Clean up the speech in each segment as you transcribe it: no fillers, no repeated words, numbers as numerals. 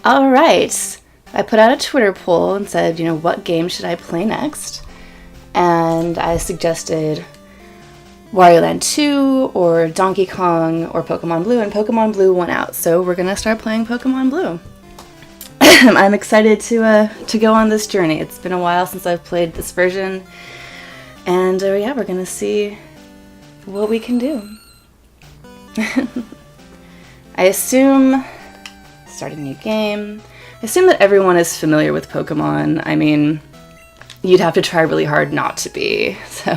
All right. I put out a Twitter poll and said, what game should I play next? And I suggested Wario Land 2 or Donkey Kong or Pokemon Blue, and Pokemon Blue won out. So we're going to start playing Pokemon Blue. I'm excited to go on this journey. It's been a while since I've played this version. And yeah, we're going to see what we can do. I assume, start a new game. I assume that everyone is familiar with Pokemon. I mean, you'd have to try really hard not to be. So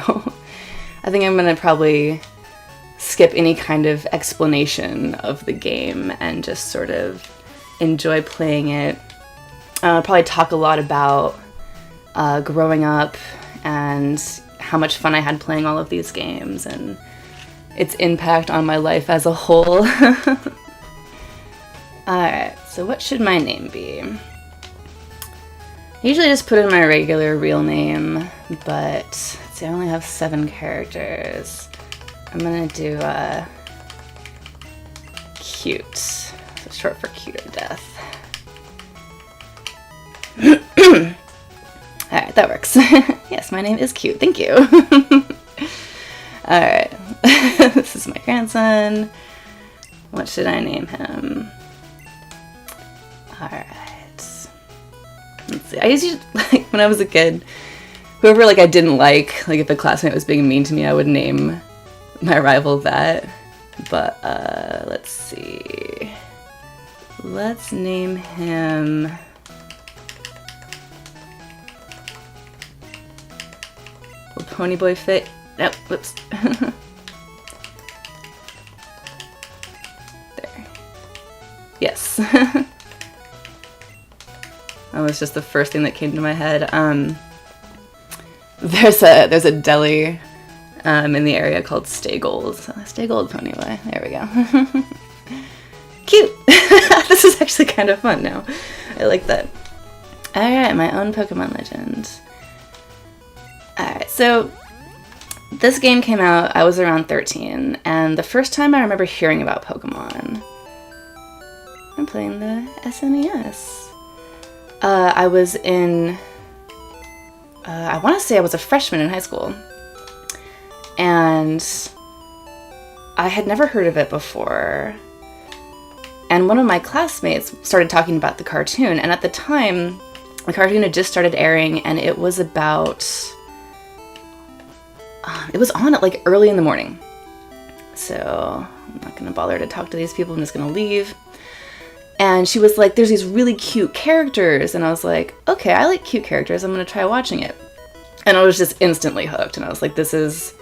I think I'm going to probably skip any kind of explanation of the game and just sort of enjoy playing it. I'll probably talk a lot about growing up and how much fun I had playing all of these games and its impact on my life as a whole. Alright, so what should my name be? I usually just put in my regular real name, but see, I only have 7 characters. I'm gonna do cute, so short for cuteordeath. Alright, that works. Yes, my name is cute, thank you. Alright, this is my grandson. What should I name him? Alright. Let's see. I usually, when I was a kid, whoever I didn't like if a classmate was being mean to me, I would name my rival that. But, let's see. Let's name him... Will Ponyboy fit? Nope, whoops. There. Yes. That was just the first thing that came to my head. There's a deli in the area called Stay Gold. Stay Gold Ponyboy. There we go. Cute! This is actually kind of fun now. I like that. Alright, my own Pokemon legend. Alright, so this game came out, I was around 13, and the first time I remember hearing about Pokemon, I'm playing the SNES. I was in, I want to say I was a freshman in high school, and I had never heard of it before, and one of my classmates started talking about the cartoon, and at the time, the cartoon had just started airing, and it was about, it was on at early in the morning, so I'm not going to bother to talk to these people, I'm just going to leave. And she was like, there's these really cute characters. And I was like, okay, I like cute characters. I'm going to try watching it. And I was just instantly hooked. And I was like, this is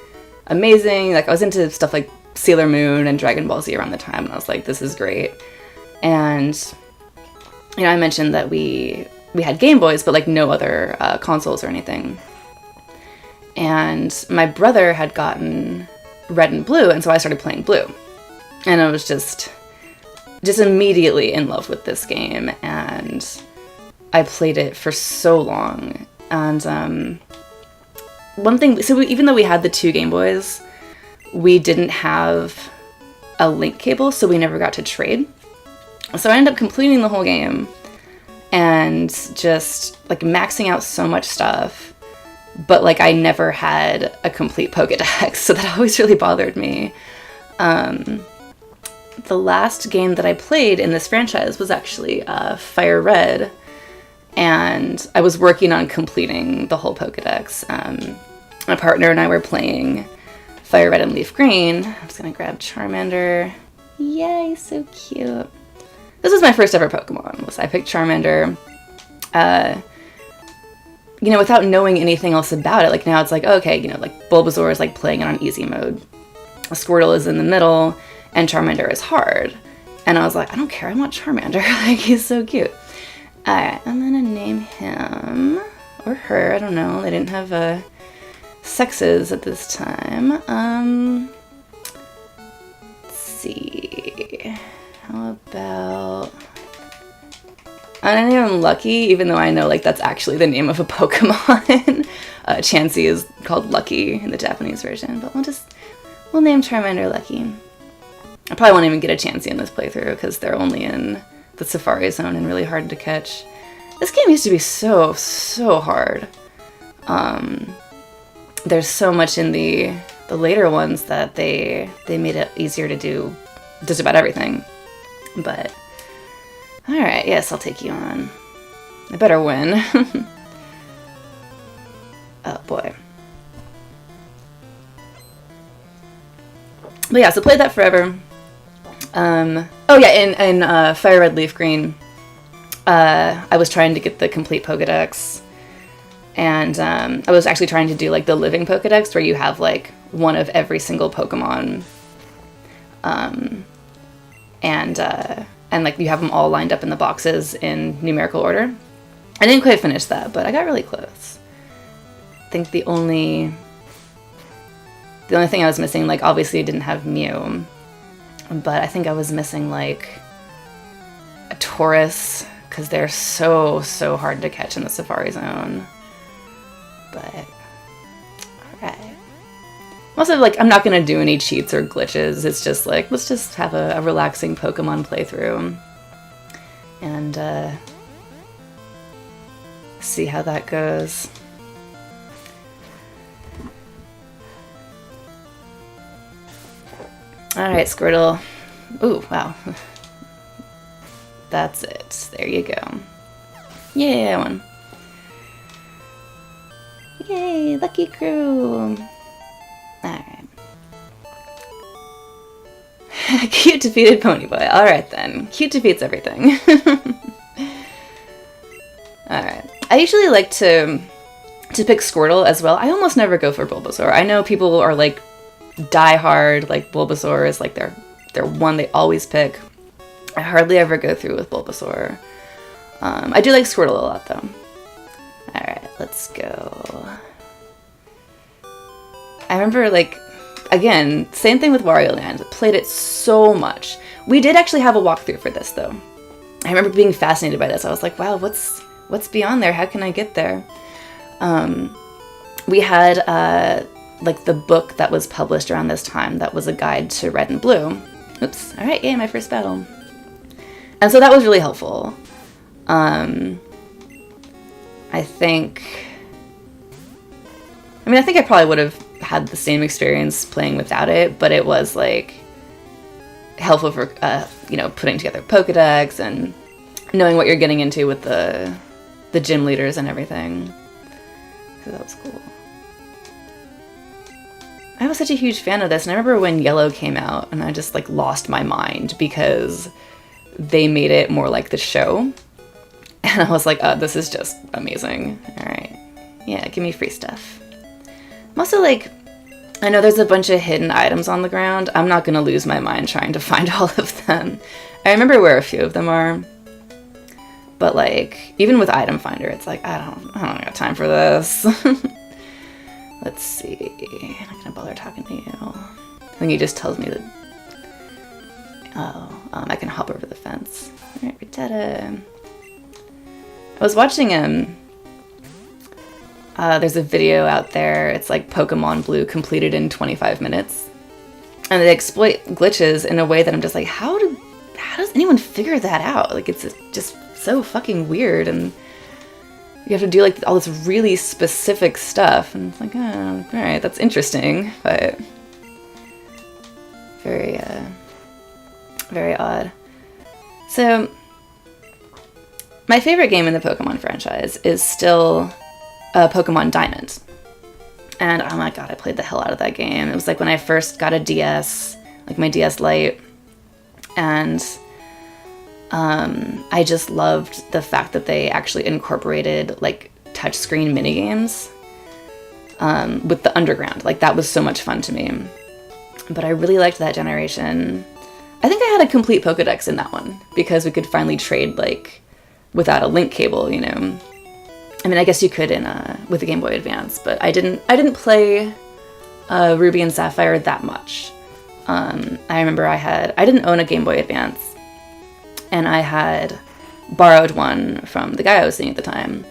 amazing. I was into stuff like Sailor Moon and Dragon Ball Z around the time. And I was like, this is great. And, I mentioned that we had Game Boys, but no other consoles or anything. And my brother had gotten Red and Blue. And so I started playing Blue. And I was just immediately in love with this game, and I played it for so long. And one thing, so even though we had the 2 Game Boys, we didn't have a link cable, so we never got to trade. So I ended up completing the whole game and just maxing out so much stuff, but I never had a complete Pokédex, so that always really bothered me. The last game that I played in this franchise was actually Fire Red, and I was working on completing the whole Pokédex. My partner and I were playing Fire Red and Leaf Green. I'm just gonna grab Charmander. Yay, so cute. This was my first ever Pokemon. I picked Charmander, without knowing anything else about it. Now it's okay, Bulbasaur is playing it on easy mode. Squirtle is in the middle, and Charmander is hard. And I was like, I don't care, I want Charmander. He's so cute. Alright, I'm gonna name him, or her, I don't know. They didn't have sexes at this time. Let's see. How about... I don't name him Lucky, even though I know that's actually the name of a Pokemon. Chansey is called Lucky in the Japanese version, but we'll name Charmander Lucky. I probably won't even get a Chansey in this playthrough because they're only in the Safari Zone and really hard to catch. This game used to be so hard. There's so much in the later ones that they made it easier to do just about everything. But alright, yes, I'll take you on. I better win. Oh boy. But yeah, so played that forever. Oh yeah, in Fire Red Leaf Green, I was trying to get the complete Pokedex, and I was actually trying to do like the living Pokedex, where you have like one of every single Pokemon, and like you have them all lined up in the boxes in numerical order. I didn't quite finish that, but I got really close. I think the only thing I was missing, like obviously I didn't have Mew, but I think I was missing like a Taurus, because they're so hard to catch in the Safari Zone. But alright. Also, like, I'm not gonna do any cheats or glitches. It's just like, let's just have a relaxing Pokemon playthrough and see how that goes. Alright, Squirtle. Ooh, wow. That's it. There you go. Yay, I won. Yay, lucky crew. Alright. Cute defeated Ponyboy. Alright then. Cute defeats everything. Alright. I usually like to pick Squirtle as well. I almost never go for Bulbasaur. I know people are like die hard, like Bulbasaur is like their one they always pick. I hardly ever go through with Bulbasaur. I do like Squirtle a lot though. Alright, let's go. I remember, like, again, same thing with Wario Land. Played it so much. We did actually have a walkthrough for this though. I remember being fascinated by this. I was like, wow, what's beyond there? How can I get there? We had like the book that was published around this time that was a guide to Red and Blue. Oops. Alright, yay, my first battle. And so that was really helpful. I think I probably would have had the same experience playing without it, but it was like helpful for putting together Pokedex and knowing what you're getting into with the gym leaders and everything. So that was cool. I was such a huge fan of this, and I remember when Yellow came out, and I just like lost my mind because they made it more like the show. And I was like, this is just amazing. Alright. Yeah, give me free stuff. I'm also like, I know there's a bunch of hidden items on the ground. I'm not going to lose my mind trying to find all of them. I remember where a few of them are. But like, even with Item Finder, it's like, I don't got time for this. Let's see. I'm not going to bother talking to you. I think he just tells me that, I can hop over the fence. Alright, Rattata. I was watching there's a video out there, it's like Pokemon Blue completed in 25 minutes. And they exploit glitches in a way that I'm just like, how does anyone figure that out? Like, it's just so fucking weird, and you have to do like all this really specific stuff, and it's like, oh, alright, that's interesting, but very, very odd. So, my favorite game in the Pokemon franchise is still Pokemon Diamond. And oh my god, I played the hell out of that game. It was like when I first got a DS, like my DS Lite, and I just loved the fact that they actually incorporated like touchscreen minigames with the underground. Like, that was so much fun to me. But I really liked that generation. I think I had a complete Pokedex in that one because we could finally trade like without a link cable, you know. I mean, I guess you could in with the Game Boy Advance, but I didn't play Ruby and Sapphire that much. I remember I didn't own a Game Boy Advance, and I had borrowed one from the guy I was seeing at the time.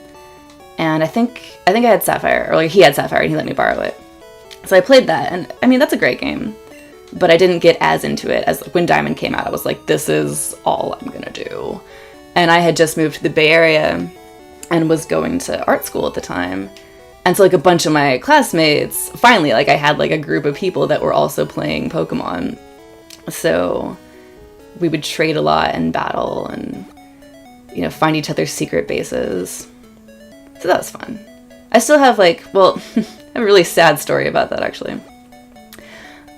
And I think I had Sapphire, or like he had Sapphire and he let me borrow it. So I played that, and I mean, that's a great game. but I didn't get as into it as when Diamond came out. I was like, this is all I'm gonna do. And I had just moved to the Bay Area and was going to art school at the time. And so like a bunch of my classmates, finally, like I had like a group of people that were also playing Pokemon. So we would trade a lot and battle and, you know, find each other's secret bases. So that was fun. I still have like, well, I have a really sad story about that actually.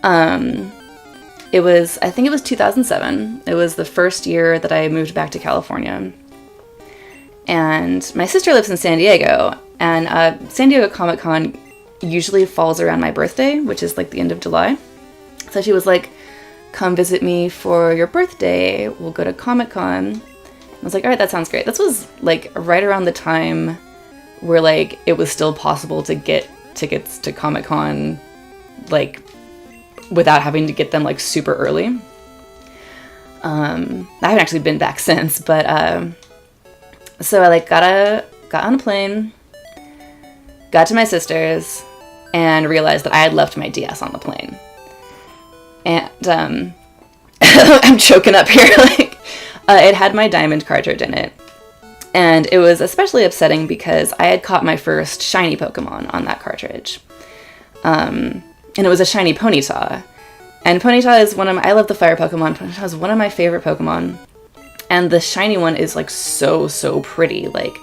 I think it was 2007. It was the first year that I moved back to California. And my sister lives in San Diego, and San Diego Comic-Con usually falls around my birthday, which is like the end of July. So she was like, come visit me for your birthday. We'll go to Comic-Con. I was like, all right, that sounds great. This was like right around the time where like it was still possible to get tickets to Comic-Con like without having to get them like super early. I haven't actually been back since, but so I like got on a plane, got to my sister's, and realized that I had left my DS on the plane. And I'm choking up here. Like it had my Diamond cartridge in it, and it was especially upsetting because I had caught my first shiny Pokemon on that cartridge. And it was a shiny Ponyta. And Ponyta is I love the fire Pokemon. Ponyta is one of my favorite Pokemon. And the shiny one is like so pretty. Like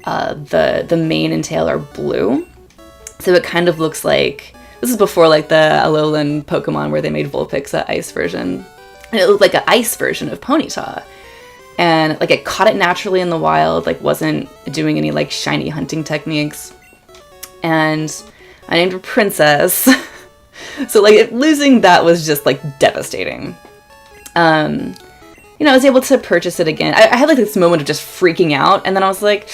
the mane and tail are blue. So it kind of looks like, this is before like the Alolan Pokemon where they made Vulpix an ice version. And it looked like an ice version of Ponyta. And like it caught it naturally in the wild, like wasn't doing any like shiny hunting techniques. And I named her Princess. So like losing that was just like devastating. You know, I was able to purchase it again. I had like this moment of just freaking out, and then I was like,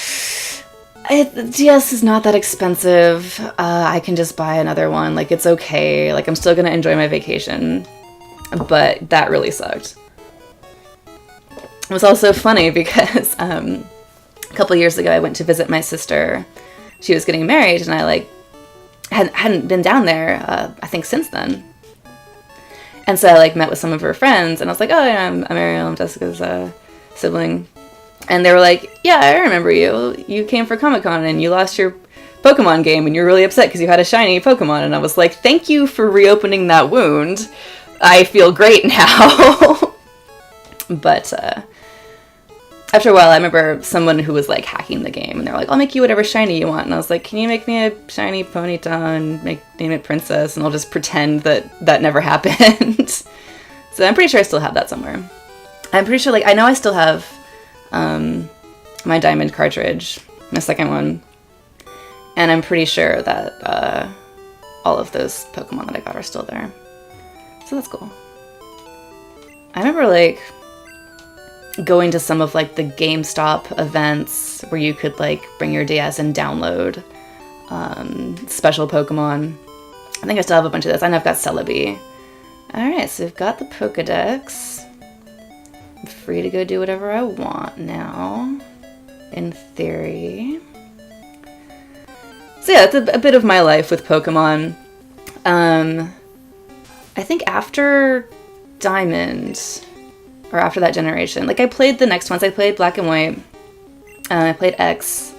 DS is not that expensive. I can just buy another one. Like it's okay. Like I'm still gonna enjoy my vacation. But that really sucked. It was also funny because a couple years ago I went to visit my sister. She was getting married, and I like hadn't been down there, I think, since then. And so I like met with some of her friends, and I was like, oh, yeah, I'm Ariel, I'm Jessica's sibling. And they were like, yeah, I remember you. You came for Comic-Con and you lost your Pokemon game and you're really upset because you had a shiny Pokemon. And I was like, thank you for reopening that wound. I feel great now. But after a while, I remember someone who was like hacking the game, and they're like, I'll make you whatever shiny you want. And I was like, can you make me a shiny Ponyta and name it Princess? And I'll just pretend that never happened. So I'm pretty sure I still have that somewhere. I'm pretty sure, like, I know I still have my Diamond cartridge, my second one. And I'm pretty sure that all of those Pokemon that I got are still there. So that's cool. I remember, like, going to some of like the GameStop events where you could like bring your DS and download special Pokemon. I think I still have a bunch of this. I know I've got Celebi. Alright, so we've got the Pokedex. I'm free to go do whatever I want now, in theory. So yeah, that's a bit of my life with Pokemon. I think after Diamond, or after that generation, like I played the next ones. I played Black and White. I played X.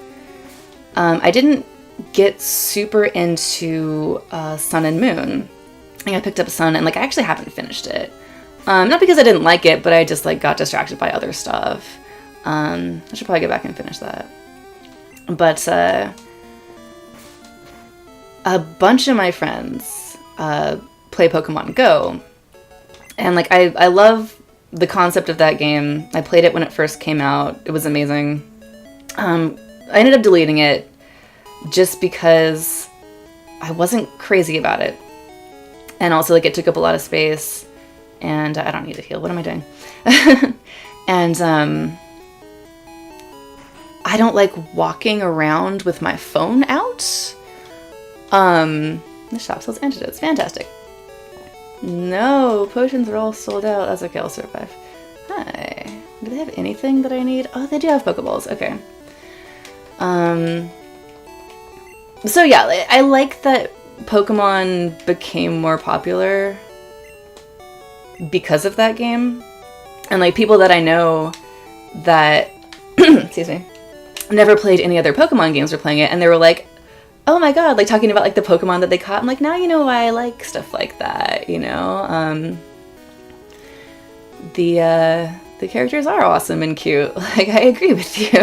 I didn't get super into Sun and Moon. I think I picked up Sun, and like I actually haven't finished it. Not because I didn't like it, but I just like got distracted by other stuff. I should probably get back and finish that. But a bunch of my friends play Pokemon Go, and like I love the concept of that game. I played it when it first came out. It was amazing. I ended up deleting it just because I wasn't crazy about it. And also, like, it took up a lot of space. And I don't need to heal. What am I doing? And I don't like walking around with my phone out. The shop sells antidotes. Fantastic. No, potions are all sold out. That's okay, I'll survive. Hi. Do they have anything that I need? Oh, they do have Pokeballs. Okay. So yeah, I like that Pokemon became more popular. because of that game. And like people that I know that excuse me, never played any other Pokemon games were playing it, and they were like, oh my god, like talking about like the Pokemon that they caught. I'm like, now you know why I like stuff like that, you know? The characters are awesome and cute. Like, I agree with you.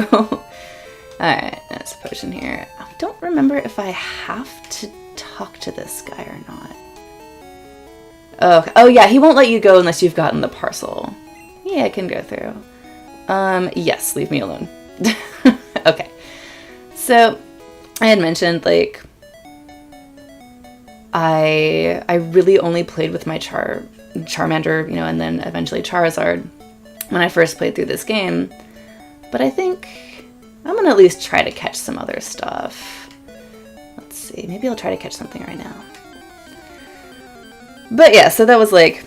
Alright, that's a potion here. I don't remember if I have to talk to this guy or not. Oh yeah, he won't let you go unless you've gotten the parcel. Yeah, I can go through. Yes, leave me alone. Okay. So, I had mentioned, like, I really only played with my Charmander, you know, and then eventually Charizard when I first played through this game. But I think I'm gonna at least try to catch some other stuff. Let's see, maybe I'll try to catch something right now. But yeah, so that was like,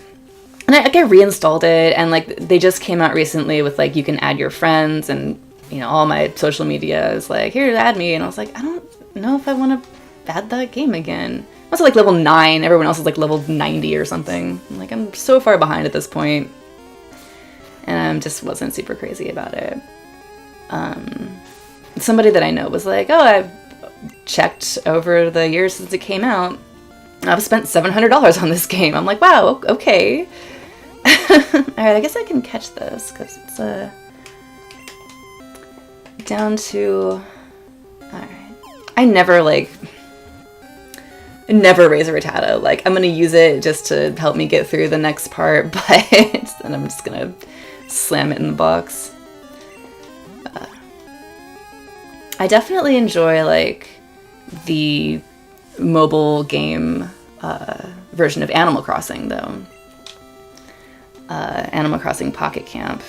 and I reinstalled it, and like they just came out recently with like you can add your friends, and you know all my social media is like, here, add me, and I was like, I don't know if I want to add that game again. I was like level 9, everyone else is like level 90 or something. Like I'm so far behind at this point, and I just wasn't super crazy about it. Somebody that I know was like, oh, I've checked over the years since it came out, I've spent $700 on this game. I'm like, wow, okay. Alright, I guess I can catch this, because it's down to... Alright. I never raise a Rattata. Like, I'm going to use it just to help me get through the next part, but then I'm just going to slam it in the box. I definitely enjoy, like, the mobile game version of Animal Crossing, though. Animal Crossing Pocket Camp.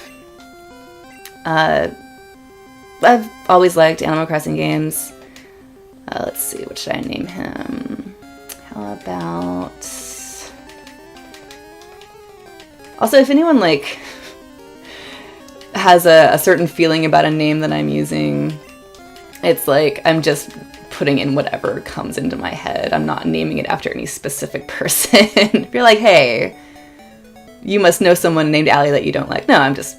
I've always liked Animal Crossing games. Let's see, what should I name him? How about... Also, if anyone, like, has a certain feeling about a name that I'm using, it's like I'm just putting in whatever comes into my head. I'm not naming it after any specific person. If you're like, hey, you must know someone named Allie that you don't like. No, I'm just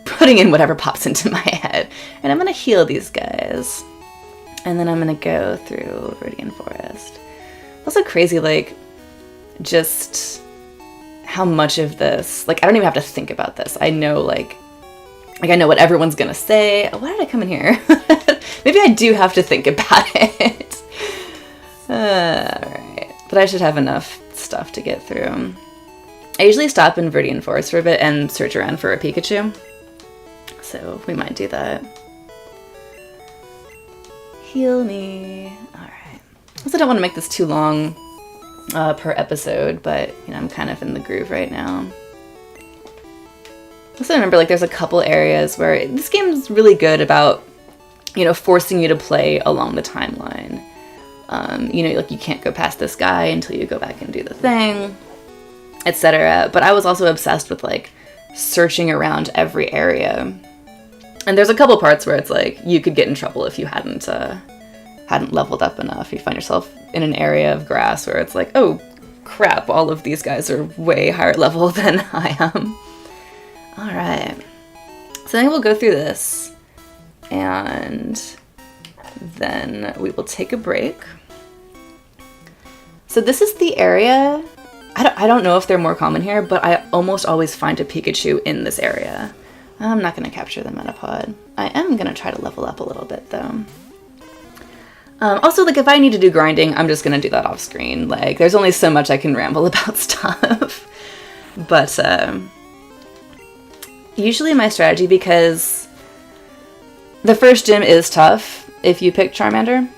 putting in whatever pops into my head. And I'm going to heal these guys. And then I'm going to go through Viridian Forest. Also crazy, like, just how much of this, like, I don't even have to think about this. I know, like I know what everyone's going to say. Why did I come in here? Maybe I do have to think about it. Alright. But I should have enough stuff to get through. I usually stop in Viridian Forest for a bit and search around for a Pikachu. So we might do that. Heal me. Alright. I also don't want to make this too long per episode, but you know, I'm kind of in the groove right now. Also remember, like, there's a couple areas where this game's really good about, you know, forcing you to play along the timeline. You know, like, you can't go past this guy until you go back and do the thing, etc. But I was also obsessed with, like, searching around every area. And there's a couple parts where it's like, you could get in trouble if you hadn't leveled up enough. You find yourself in an area of grass where it's like, oh, crap, all of these guys are way higher level than I am. Alright, so I think we'll go through this, and then we will take a break. So this is the area, I don't know if they're more common here, but I almost always find a Pikachu in this area. I'm not going to capture the Metapod. I am going to try to level up a little bit, though. Also, like, if I need to do grinding, I'm just going to do that off screen. Like, there's only so much I can ramble about stuff. But, usually my strategy, because the first gym is tough if you pick Charmander,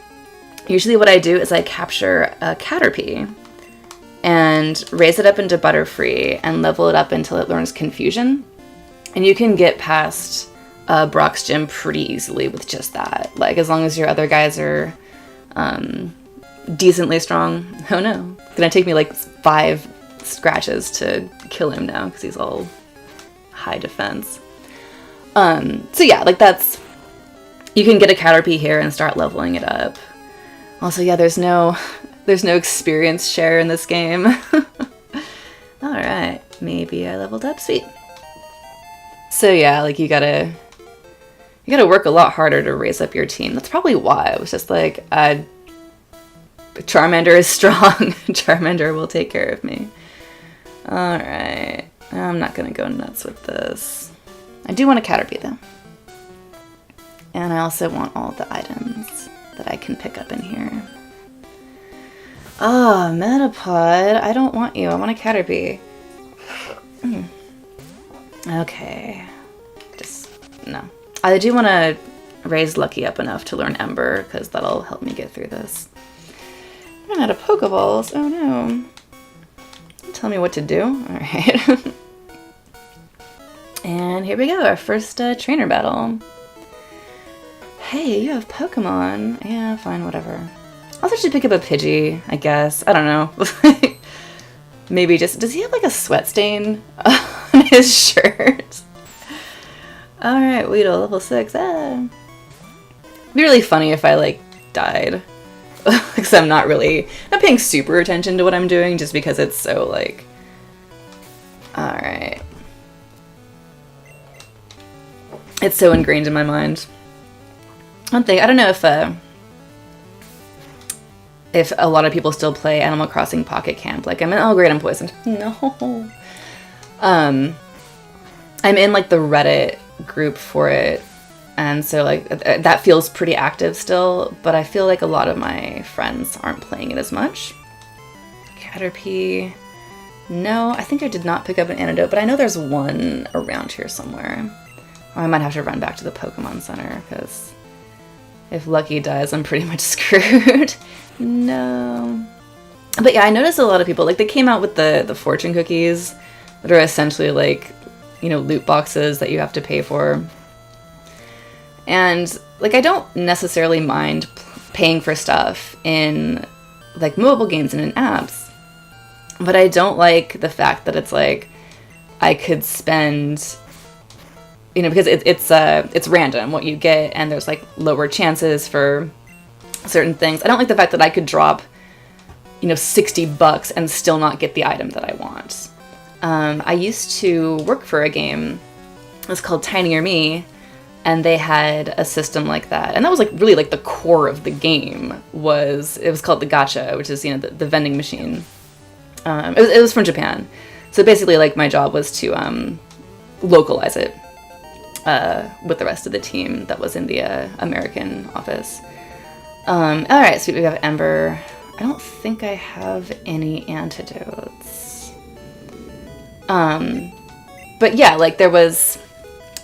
usually what I do is I capture a Caterpie and raise it up into Butterfree and level it up until it learns Confusion. And you can get past Brock's gym pretty easily with just that. Like, as long as your other guys are decently strong. Oh no. It's gonna take me like 5 scratches to kill him now because he's all high defense. So yeah, like that's, you can get a Caterpie here and start leveling it up. Also, yeah, there's no experience share in this game. Alright. maybe I leveled up. Sweet. So yeah, like you gotta work a lot harder to raise up your team. That's probably why I was just like, Charmander is strong. Charmander will take care of me. Alright. I'm not gonna go nuts with this. I do want a Caterpie though. And I also want all the items that I can pick up in here. Oh, Metapod. I don't want you. I want a Caterpie. Okay. Just, no. I do want to raise Lucky up enough to learn Ember, because that'll help me get through this. I ran out of Pokeballs. Oh no. Tell me what to do. Alright. And here we go, our first trainer battle. Hey, you have Pokemon. Yeah, fine, whatever. I'll actually pick up a Pidgey, I guess. I don't know. Maybe just... Does he have like a sweat stain on his shirt? Alright, Weedle, level 6. It'd be really funny if I like died. Because I'm not paying super attention to what I'm doing just because it's so like... Alright. It's so ingrained in my mind. I don't know if a lot of people still play Animal Crossing Pocket Camp. Like, oh great, I'm poisoned. No. I'm in like the Reddit group for it, and so like that feels pretty active still, but I feel like a lot of my friends aren't playing it as much. Caterpie. No, I think I did not pick up an antidote, but I know there's one around here somewhere. Or I might have to run back to the Pokemon Center, because if Lucky dies, I'm pretty much screwed. No. But yeah, I noticed a lot of people, like, they came out with the fortune cookies that are essentially like, you know, loot boxes that you have to pay for. And, like, I don't necessarily mind paying for stuff in, like, mobile games and in apps. But I don't like the fact that it's, like, I could spend... You know, because it's random what you get, and there's like lower chances for certain things. I don't like the fact that I could drop, you know, $60 and still not get the item that I want. I used to work for a game. It was called Tiny or Me, and they had a system like that. And that was like really like the core of the game. It was called the gacha, which is, you know, the vending machine. It was from Japan, so basically like my job was to localize it. With the rest of the team that was in the American office. Alright, so we have Ember. I don't think I have any antidotes. But yeah, like there was,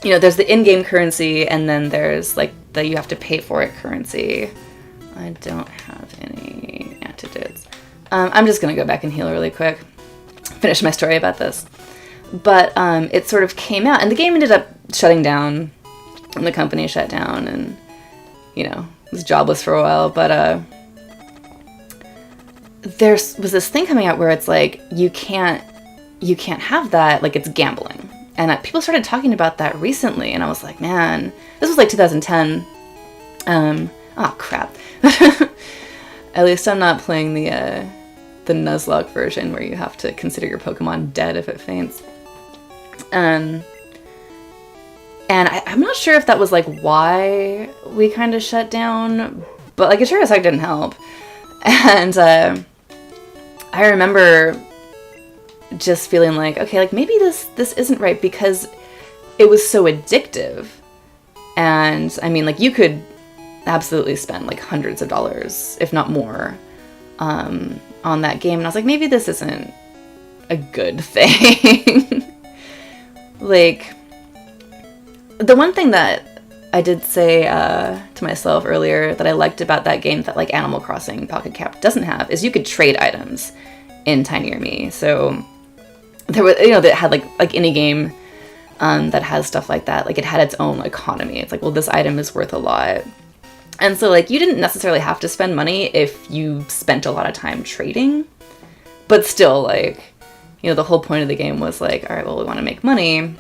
you know, there's the in-game currency, and then there's like the you have to pay for it currency. I don't have any antidotes. I'm just gonna go back and heal really quick. Finish my story about this. But it sort of came out, and the game ended up shutting down, and the company shut down, and, you know, was jobless for a while. But there was this thing coming out where it's like, you can't have that, like, it's gambling. And people started talking about that recently, and I was like, man, this was like 2010. Oh crap. At least I'm not playing the Nuzlocke version where you have to consider your Pokemon dead if it faints. And I'm not sure if that was like why we kind of shut down, but like it sure as heck didn't help. And I remember just feeling like, okay, like maybe this isn't right, because it was so addictive. And I mean, like, you could absolutely spend like hundreds of dollars, if not more, on that game. And I was like, maybe this isn't a good thing. Like, the one thing that I did say to myself earlier that I liked about that game that like Animal Crossing Pocket Camp doesn't have is you could trade items in Tiny or Me. So there was, you know, that had like any game that has stuff like that. Like, it had its own economy. It's like, well, this item is worth a lot. And so like you didn't necessarily have to spend money if you spent a lot of time trading, but still, like, you know, the whole point of the game was like, all right, well, we want to make money,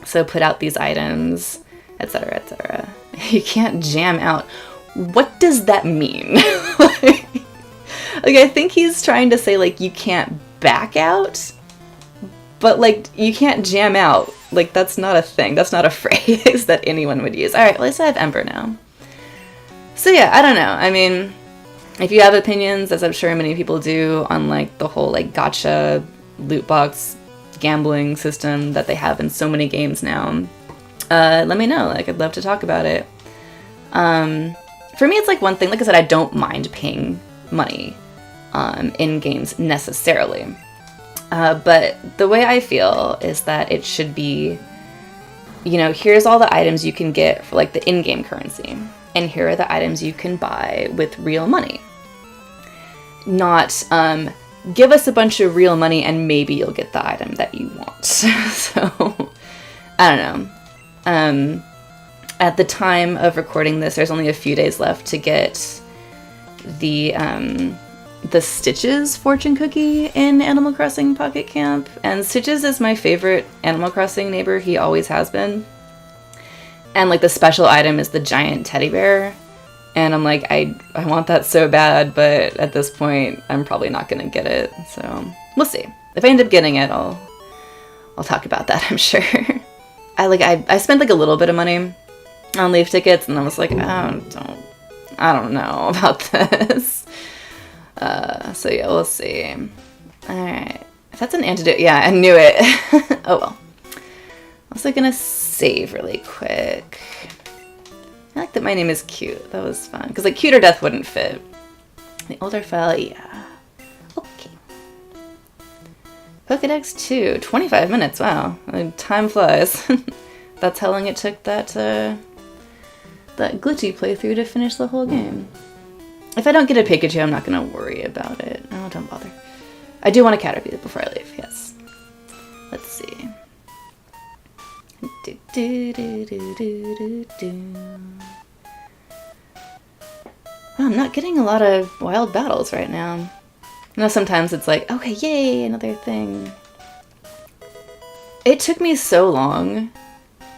so put out these items, etc., etc. You can't jam out. What does that mean? like, I think he's trying to say, like, you can't back out, But, like, you can't jam out. Like, that's not a thing. That's not a phrase that anyone would use. Alright, well, at least I have Ember now. So yeah, I don't know. I mean, if you have opinions, as I'm sure many people do, on, like, the whole, like, gacha loot box gambling system that they have in so many games now, let me know. Like, I'd love to talk about it. For me, it's, like, one thing. Like I said, I don't mind paying money in games necessarily. But the way I feel is that it should be, you know, here's all the items you can get for, like, the in-game currency. And here are the items you can buy with real money. Not, give us a bunch of real money and maybe you'll get the item that you want. So, I don't know. At the time of recording this, there's only a few days left to get the Stitches fortune cookie in Animal Crossing Pocket Camp. And Stitches is my favorite Animal Crossing neighbor. He always has been. And, like, the special item is the giant teddy bear. And I'm like, I want that so bad, but at this point, I'm probably not going to get it. So, we'll see. If I end up getting it, I'll talk about that, I'm sure. I spent, like, a little bit of money on Leaf tickets, and I was like, I don't know about this. So yeah, we'll see. Alright. If that's an antidote, yeah, I knew it. Oh well. Also gonna save really quick. I like that my name is cute. That was fun. Because, like, cuteordeath wouldn't fit. The older file, yeah. Okay. Pokedex 2. 25 minutes, wow. Time flies. That's how long it took that glitchy playthrough to finish the whole game. If I don't get a Pikachu, I'm not going to worry about it. Oh, don't bother. I do want a Caterpie before I leave, yes. Let's see. Oh, I'm not getting a lot of wild battles right now. You know, sometimes it's like, okay, yay, another thing. It took me so long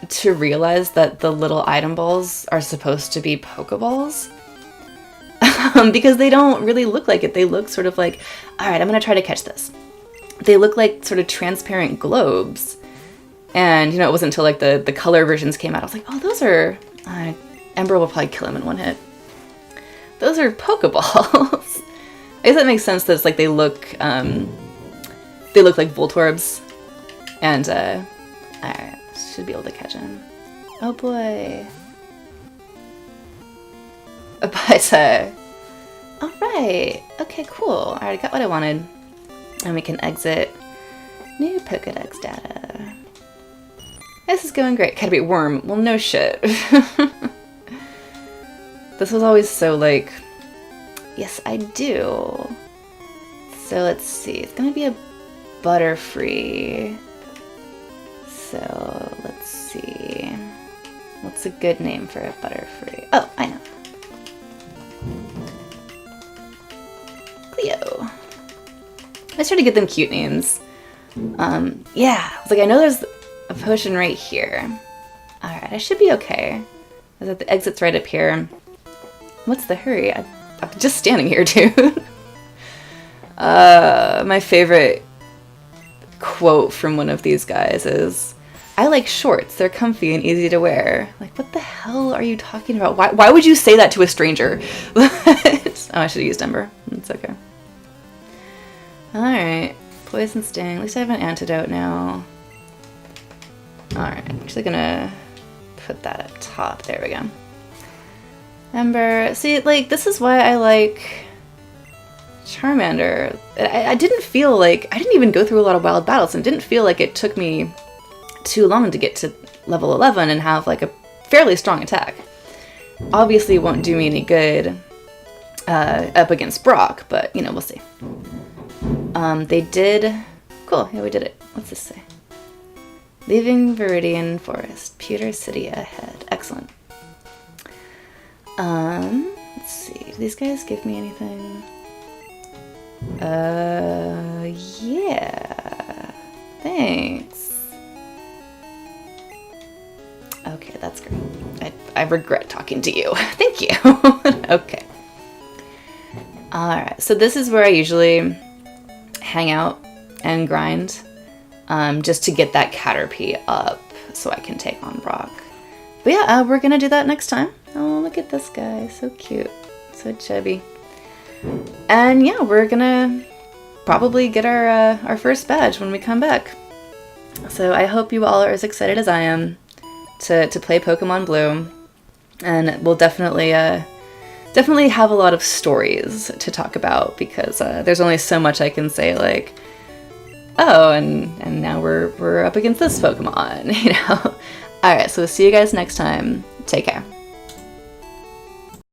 to realize that the little item balls are supposed to be Pokeballs. Because they don't really look like it. They look sort of like, alright, I'm going to try to catch this. They look like sort of transparent globes. And, you know, it wasn't until, like, the color versions came out, I was like, oh, those are... Ember will probably kill him in one hit. Those are Pokeballs. I guess that makes sense that it's like they look like Voltorbs. And, alright, should be able to catch him. Oh boy. But, alright. Okay, cool. I already got what I wanted. And we can exit. New Pokedex data. This is going great. Caterpie worm. Well, no shit. This was always so, like, yes, I do. So let's see. It's gonna be a Butterfree. So let's see. What's a good name for a Butterfree? Oh, I know. Cleo. Let's try to get them cute names. Yeah. I was like, I know there's a potion right here. Alright, I should be okay. The exit's right up here. What's the hurry? I'm just standing here, dude. My favorite quote from one of these guys is, I like shorts. They're comfy and easy to wear. Like, what the hell are you talking about? Why would you say that to a stranger? Oh, I should have used Ember. It's okay. Alright. Poison Sting. At least I have an antidote now. Alright. I'm actually gonna put that up top. There we go. Ember. See, like, this is why I like Charmander. I didn't feel like... I didn't even go through a lot of wild battles and didn't feel like it took me too long to get to level 11 and have, like, a fairly strong attack. Obviously it won't do me any good up against Brock, but, you know, we'll see. They did... Cool, yeah, we did it. What's this say? Leaving Viridian Forest. Pewter City ahead. Excellent. Let's see. Do these guys give me anything? Yeah. Thanks. Okay, that's great. I regret talking to you. Thank you. Okay. Alright, so this is where I usually hang out and grind. just to get that Caterpie up so I can take on Brock. But yeah, we're gonna do that next time. Oh, look at this guy, so cute, so chubby. And yeah, we're gonna probably get our first badge when we come back. So I hope you all are as excited as I am to play Pokemon Blue, and we'll definitely have a lot of stories to talk about, because there's only so much I can say, like, oh, and now we're up against this Pokemon, you know. All right, so we'll see you guys next time. Take care.